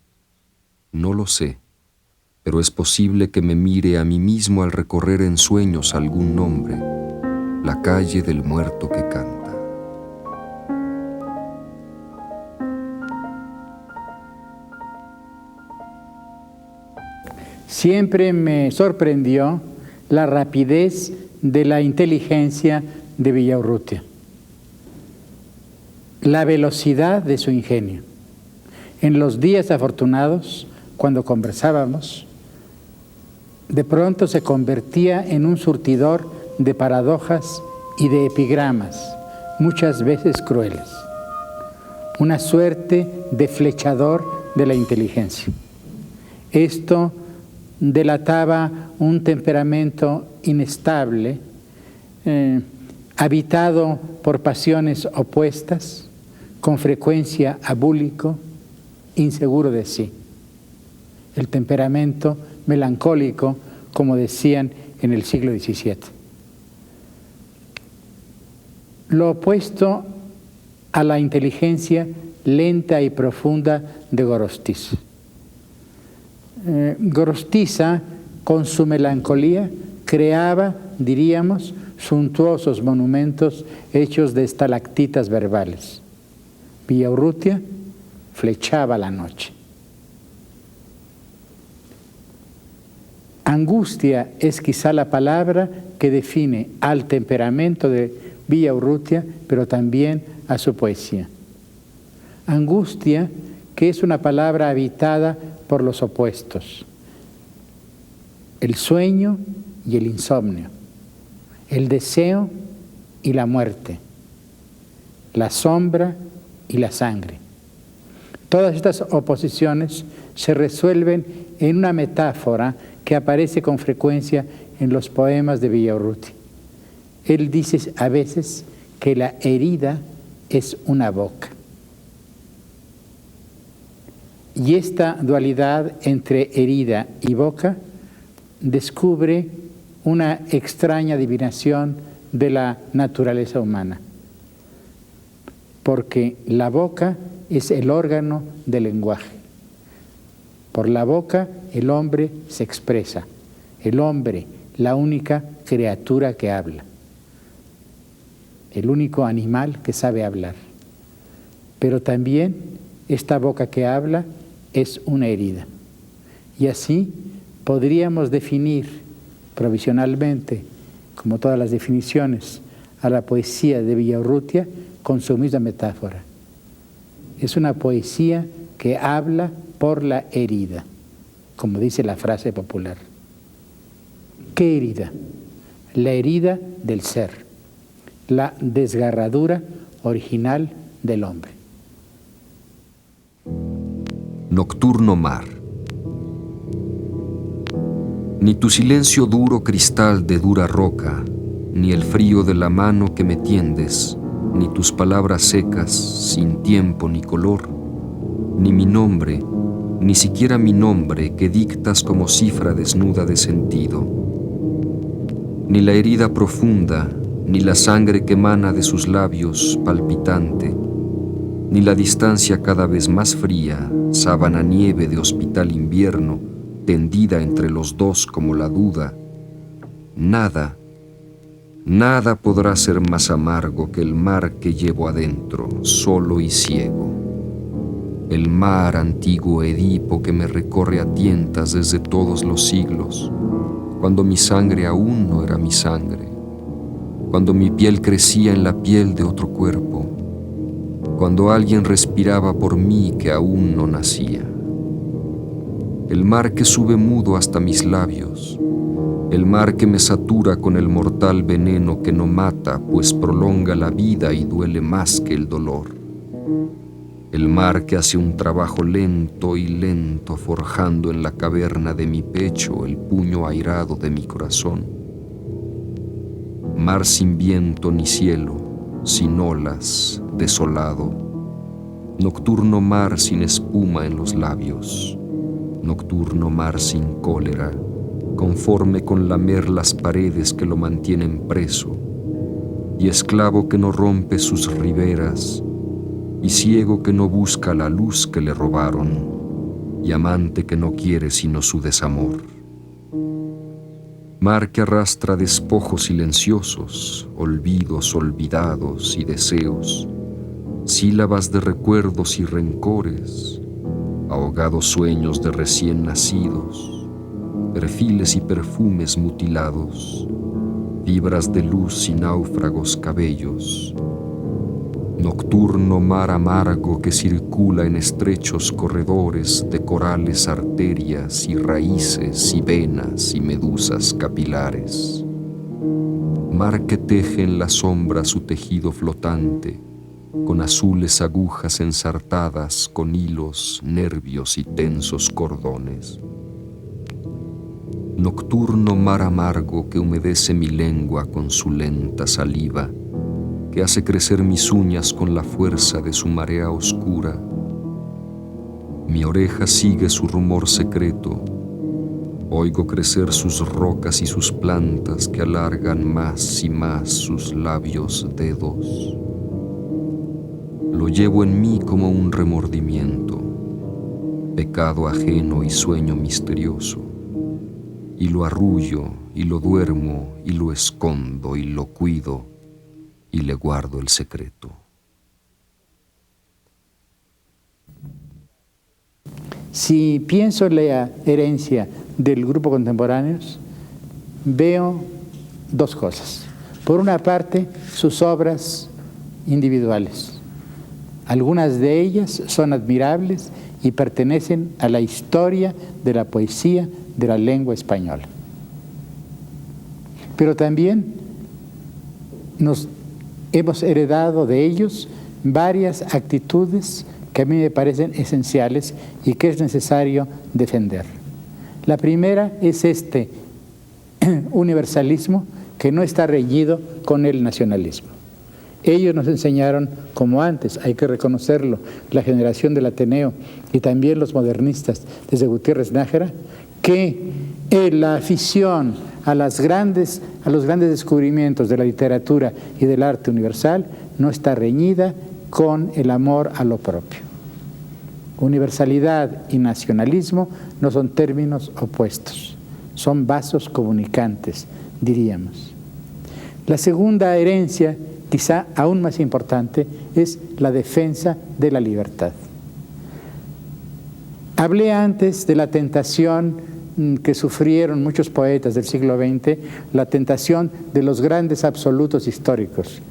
No lo sé, pero es posible que me mire a mí mismo al recorrer en sueños algún nombre, la calle del muerto que canta. Siempre me sorprendió la rapidez de la inteligencia de Villaurrutia, la velocidad de su ingenio. En los días afortunados, cuando conversábamos, de pronto se convertía en un surtidor de paradojas y de epigramas, muchas veces crueles, una suerte de flechador de la inteligencia. Esto delataba un temperamento inestable, habitado por pasiones opuestas, con frecuencia abúlico, inseguro de sí. El temperamento melancólico, como decían en el siglo XVII. Lo opuesto a la inteligencia lenta y profunda de Gorostiza. Gorostiza, con su melancolía, creaba, diríamos, suntuosos monumentos hechos de estalactitas verbales. Villaurrutia flechaba la noche. Angustia es quizá la palabra que define al temperamento de Villaurrutia, pero también a su poesía. Angustia, que es una palabra habitada por los opuestos, el sueño y el insomnio, el deseo y la muerte, la sombra y la sangre. Todas estas oposiciones se resuelven en una metáfora que aparece con frecuencia en los poemas de Villaurrutia. Él dice a veces que la herida es una boca. Y esta dualidad entre herida y boca descubre una extraña adivinación de la naturaleza humana, porque la boca es el órgano del lenguaje. Por la boca el hombre se expresa, el hombre, la única criatura que habla, el único animal que sabe hablar. Pero también esta boca que habla es una herida. Y así podríamos definir provisionalmente, como todas las definiciones, a la poesía de Villaurrutia con su misma metáfora. Es una poesía que habla por la herida, como dice la frase popular. ¿Qué herida? La herida del ser, la desgarradura original del hombre. Nocturno mar. Ni tu silencio duro cristal de dura roca, ni el frío de la mano que me tiendes, ni tus palabras secas, sin tiempo ni color, ni mi nombre, ni siquiera mi nombre que dictas como cifra desnuda de sentido, ni la herida profunda, ni la sangre que emana de sus labios palpitante, ni la distancia cada vez más fría, sábana nieve de hospital invierno, tendida entre los dos como la duda. Nada, nada podrá ser más amargo que el mar que llevo adentro, solo y ciego. El mar antiguo Edipo que me recorre a tientas desde todos los siglos, cuando mi sangre aún no era mi sangre, cuando mi piel crecía en la piel de otro cuerpo, cuando alguien respiraba por mí que aún no nacía. El mar que sube mudo hasta mis labios, el mar que me satura con el mortal veneno que no mata, pues prolonga la vida y duele más que el dolor. el mar que hace un trabajo lento y lento, forjando en la caverna de mi pecho el puño airado de mi corazón. Mar sin viento ni cielo, sin olas, desolado. Nocturno mar sin espuma en los labios. Nocturno mar sin cólera, conforme con lamer las paredes que lo mantienen preso, y esclavo que no rompe sus riberas, y ciego que no busca la luz que le robaron, y amante que no quiere sino su desamor. Mar que arrastra despojos silenciosos, olvidos olvidados y deseos, sílabas de recuerdos y rencores, ahogados sueños de recién nacidos, perfiles y perfumes mutilados, fibras de luz y náufragos cabellos. Nocturno mar amargo que circula en estrechos corredores de corales arterias y raíces y venas y medusas capilares. Mar que teje en la sombra su tejido flotante, con azules agujas ensartadas con hilos, nervios y tensos cordones. Nocturno mar amargo que humedece mi lengua con su lenta saliva, que hace crecer mis uñas con la fuerza de su marea oscura. Mi oreja sigue su rumor secreto, oigo crecer sus rocas y sus plantas que alargan más y más sus labios dedos. Lo llevo en mí como un remordimiento, pecado ajeno y sueño misterioso, y lo arrullo y lo duermo y lo escondo y lo cuido, y le guardo el secreto. Si pienso en la herencia del grupo Contemporáneos, veo dos cosas. Por una parte, sus obras individuales. Algunas de ellas son admirables y pertenecen a la historia de la poesía de la lengua española. Pero también nos hemos heredado de ellos varias actitudes que a mí me parecen esenciales y que es necesario defender. La primera es este universalismo que no está reñido con el nacionalismo. Ellos nos enseñaron, como antes, hay que reconocerlo, la generación del Ateneo y también los modernistas desde Gutiérrez Nájera, que la afición a los grandes descubrimientos de la literatura y del arte universal no está reñida con el amor a lo propio. Universalidad y nacionalismo no son términos opuestos, son vasos comunicantes, diríamos. La segunda herencia, quizá aún más importante, es la defensa de la libertad. Hablé antes de la tentación que sufrieron muchos poetas del siglo XX, la tentación de los grandes absolutos históricos,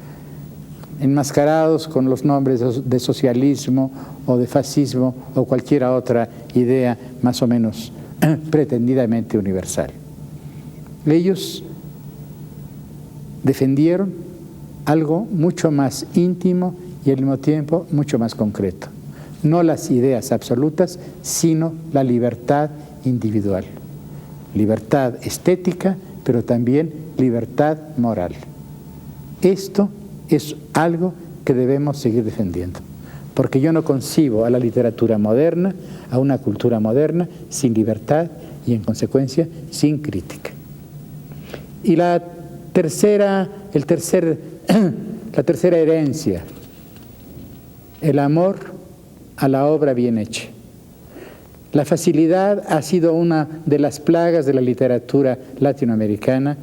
enmascarados con los nombres de socialismo o de fascismo o cualquier otra idea más o menos pretendidamente universal. Ellos defendieron algo mucho más íntimo y al mismo tiempo mucho más concreto. No las ideas absolutas, sino la libertad individual. Libertad estética, pero también libertad moral. Esto es algo que debemos seguir defendiendo, porque yo no concibo a la literatura moderna, a una cultura moderna, sin libertad y, en consecuencia, sin crítica. Y la tercera herencia, el amor a la obra bien hecha. La facilidad ha sido una de las plagas de la literatura latinoamericana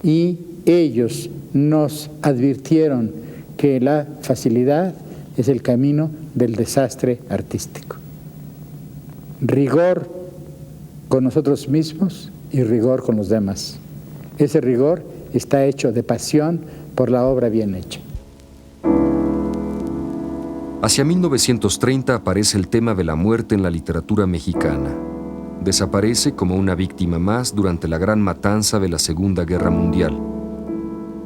y ellos nos advirtieron que la facilidad es el camino del desastre artístico. Rigor con nosotros mismos y rigor con los demás. Ese rigor está hecho de pasión por la obra bien hecha. Hacia 1930 aparece el tema de la muerte en la literatura mexicana. Desaparece como una víctima más durante la gran matanza de la Segunda Guerra Mundial.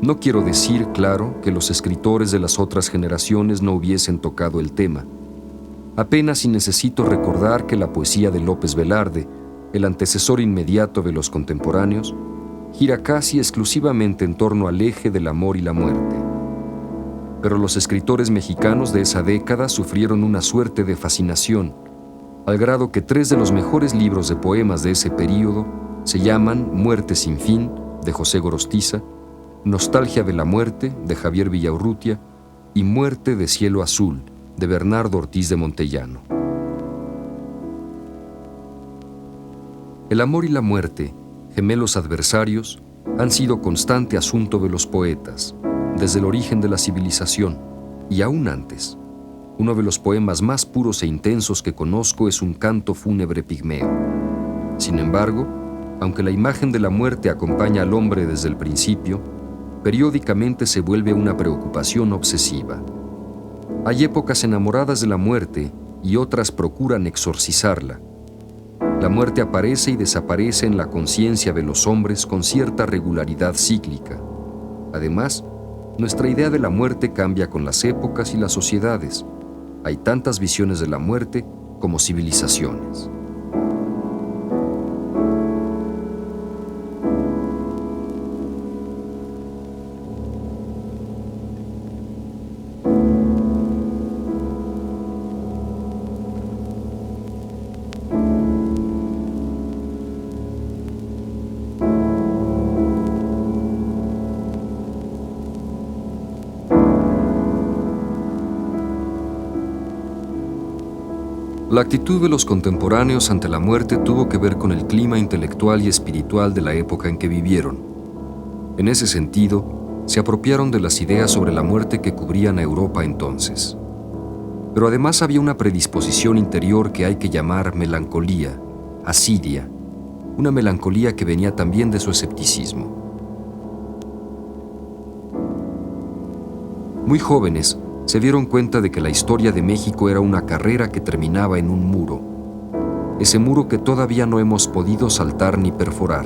No quiero decir, claro, que los escritores de las otras generaciones no hubiesen tocado el tema. Apenas si necesito recordar que la poesía de López Velarde, el antecesor inmediato de los contemporáneos, gira casi exclusivamente en torno al eje del amor y la muerte. Pero los escritores mexicanos de esa década sufrieron una suerte de fascinación, al grado que 3 de los mejores libros de poemas de ese período se llaman Muerte sin fin, de José Gorostiza, Nostalgia de la muerte, de Javier Villaurrutia, y Muerte de cielo azul, de Bernardo Ortiz de Montellano. El amor y la muerte, gemelos adversarios, han sido constante asunto de los poetas, desde el origen de la civilización, y aún antes. Uno de los poemas más puros e intensos que conozco es un canto fúnebre pigmeo. Sin embargo, aunque la imagen de la muerte acompaña al hombre desde el principio, periódicamente se vuelve una preocupación obsesiva. Hay épocas enamoradas de la muerte y otras procuran exorcizarla. La muerte aparece y desaparece en la conciencia de los hombres con cierta regularidad cíclica. Además, nuestra idea de la muerte cambia con las épocas y las sociedades. Hay tantas visiones de la muerte como civilizaciones. La actitud de los contemporáneos ante la muerte tuvo que ver con el clima intelectual y espiritual de la época en que vivieron. En ese sentido, se apropiaron de las ideas sobre la muerte que cubrían a Europa entonces. Pero además había una predisposición interior que hay que llamar melancolía, asidia, una melancolía que venía también de su escepticismo. Muy jóvenes, se dieron cuenta de que la historia de México era una carrera que terminaba en un muro, ese muro que todavía no hemos podido saltar ni perforar.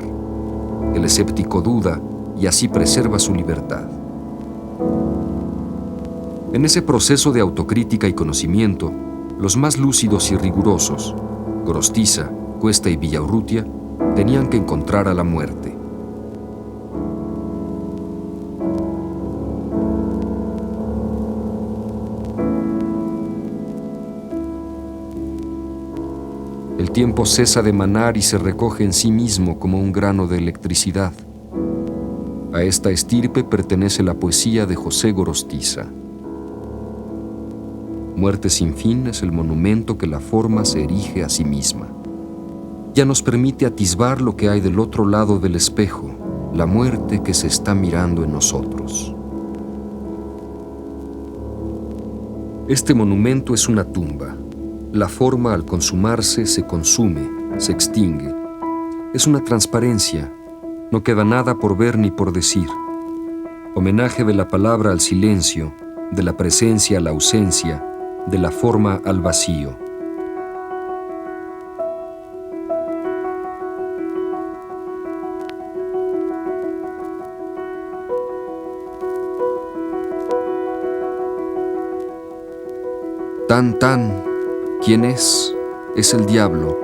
El escéptico duda y así preserva su libertad. En ese proceso de autocrítica y conocimiento, los más lúcidos y rigurosos, Gorostiza, Cuesta y Villaurrutia, tenían que encontrar a la muerte. El tiempo cesa de manar y se recoge en sí mismo como un grano de electricidad. A esta estirpe pertenece la poesía de José Gorostiza. Muerte sin fin es el monumento que la forma se erige a sí misma. Ya nos permite atisbar lo que hay del otro lado del espejo, la muerte que se está mirando en nosotros. Este monumento es una tumba. La forma al consumarse se consume, se extingue. Es una transparencia, no queda nada por ver ni por decir. Homenaje de la palabra al silencio, de la presencia a la ausencia, de la forma al vacío. Tan, ¿quién es? Es el diablo.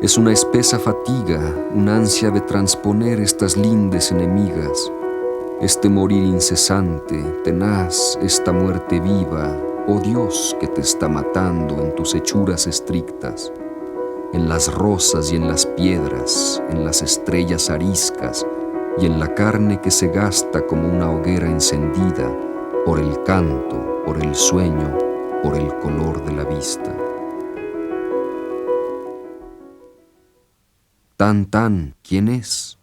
Es una espesa fatiga, una ansia de transponer estas lindes enemigas, este morir incesante, tenaz, esta muerte viva, oh Dios que te está matando en tus hechuras estrictas, en las rosas y en las piedras, en las estrellas ariscas y en la carne que se gasta como una hoguera encendida por el canto, por el sueño, por el color de la vista. Tan, ¿quién es?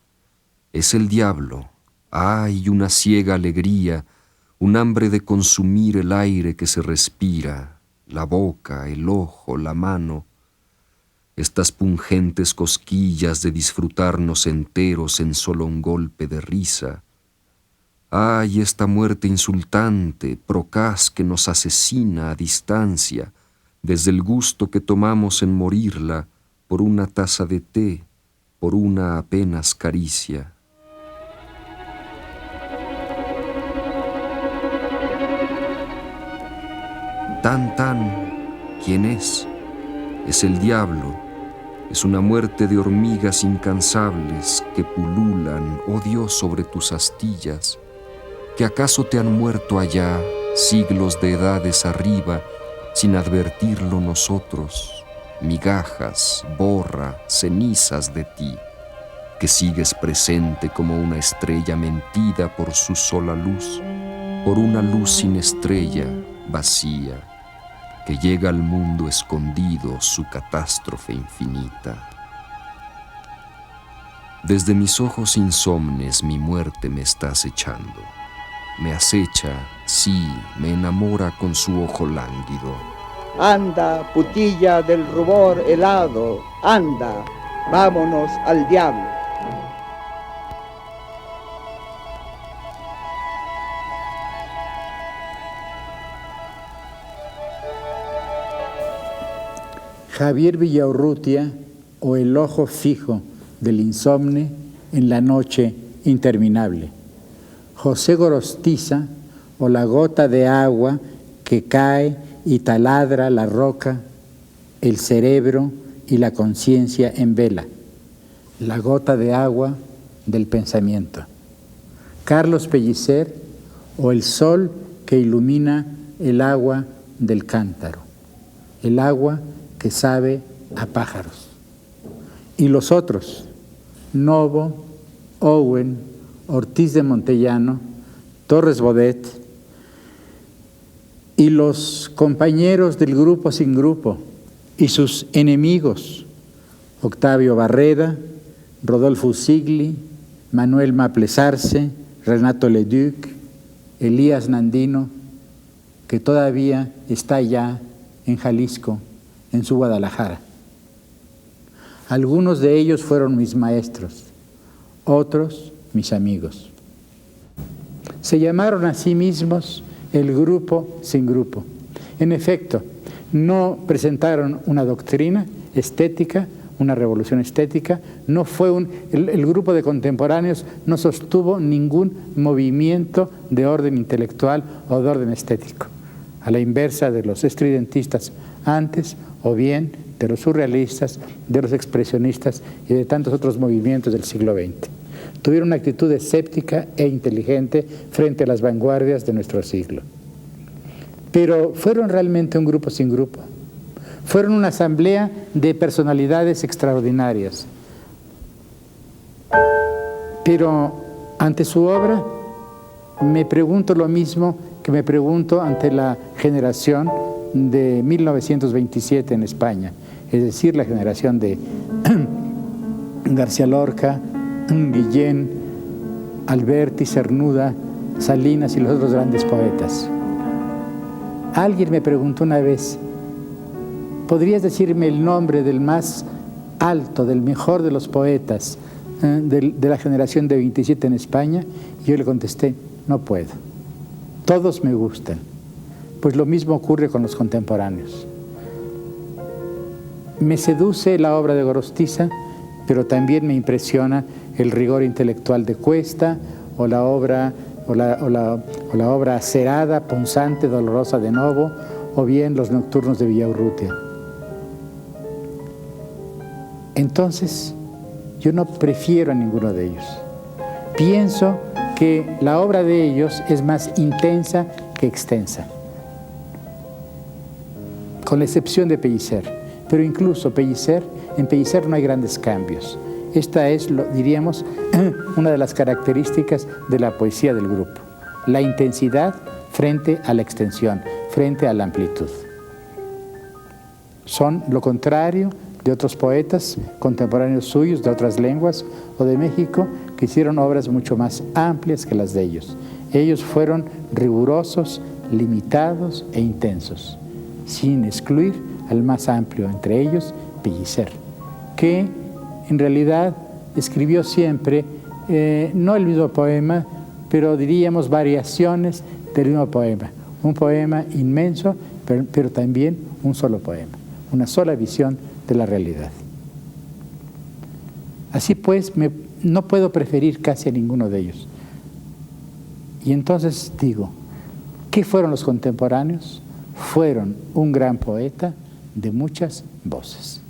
Es el diablo. Hay una ciega alegría, un hambre de consumir el aire que se respira, la boca, el ojo, la mano, estas pungentes cosquillas de disfrutarnos enteros en solo un golpe de risa. Ay, esta muerte insultante, procaz que nos asesina a distancia, desde el gusto que tomamos en morirla por una taza de té, por una apenas caricia. Tan, ¿Quién es? Es el diablo. Es una muerte de hormigas incansables que pululan, oh Dios, sobre tus astillas, que acaso te han muerto allá, siglos de edades arriba, sin advertirlo nosotros, migajas, borra, cenizas de ti, que sigues presente como una estrella mentida por su sola luz, por una luz sin estrella, vacía, que llega al mundo escondido su catástrofe infinita. Desde mis ojos insomnes mi muerte me está acechando. Me acecha, sí, me enamora con su ojo lánguido. Anda, putilla del rubor helado, anda, vámonos al diablo. Javier Villaurrutia, o el ojo fijo del insomne en la noche interminable. José Gorostiza, o la gota de agua que cae y taladra la roca, el cerebro y la conciencia en vela. La gota de agua del pensamiento. Carlos Pellicer, o el sol que ilumina el agua del cántaro. El agua que sabe a pájaros. Y los otros, Novo, Owen, Ortiz de Montellano, Torres Bodet, y los compañeros del grupo sin grupo, y sus enemigos, Octavio Barreda, Rodolfo Sigli, Manuel Maplesarce, Renato Leduc, Elías Nandino, que todavía está allá en Jalisco, en su Guadalajara. Algunos de ellos fueron mis maestros, otros mis amigos. Se llamaron a sí mismos el grupo sin grupo. En efecto, no presentaron una doctrina estética, una revolución estética, no fue el grupo de contemporáneos no sostuvo ningún movimiento de orden intelectual o de orden estético, a la inversa de los estridentistas antes, o bien de los surrealistas, de los expresionistas y de tantos otros movimientos del siglo XX. Tuvieron una actitud escéptica e inteligente frente a las vanguardias de nuestro siglo. Pero fueron realmente un grupo sin grupo. Fueron una asamblea de personalidades extraordinarias. Pero ante su obra me pregunto lo mismo que me pregunto ante la generación de 1927 en España, es decir, la generación de García Lorca, Guillén, Alberti, Cernuda, Salinas y los otros grandes poetas. Alguien me preguntó una vez, ¿podrías decirme el nombre del más alto, del mejor de los poetas de la generación de 27 en España? Y yo le contesté, no puedo. Todos me gustan. Pues lo mismo ocurre con los contemporáneos. Me seduce la obra de Gorostiza, pero también me impresiona el rigor intelectual de Cuesta, o la obra acerada, punzante, dolorosa de Novo, o bien los nocturnos de Villaurrutia. Entonces, yo no prefiero a ninguno de ellos. Pienso que la obra de ellos es más intensa que extensa, con la excepción de Pellicer. Pero incluso en Pellicer no hay grandes cambios. Esta es, diríamos, una de las características de la poesía del grupo. La intensidad frente a la extensión, frente a la amplitud. Son lo contrario de otros poetas contemporáneos suyos, de otras lenguas o de México, que hicieron obras mucho más amplias que las de ellos. Ellos fueron rigurosos, limitados e intensos, sin excluir al más amplio entre ellos, Pellicer, que en realidad escribió siempre, no el mismo poema, pero diríamos variaciones del mismo poema. Un poema inmenso, pero también un solo poema, una sola visión de la realidad. Así pues, no puedo preferir casi a ninguno de ellos. Y entonces digo, ¿qué fueron los contemporáneos? Fueron un gran poeta, de muchas voces.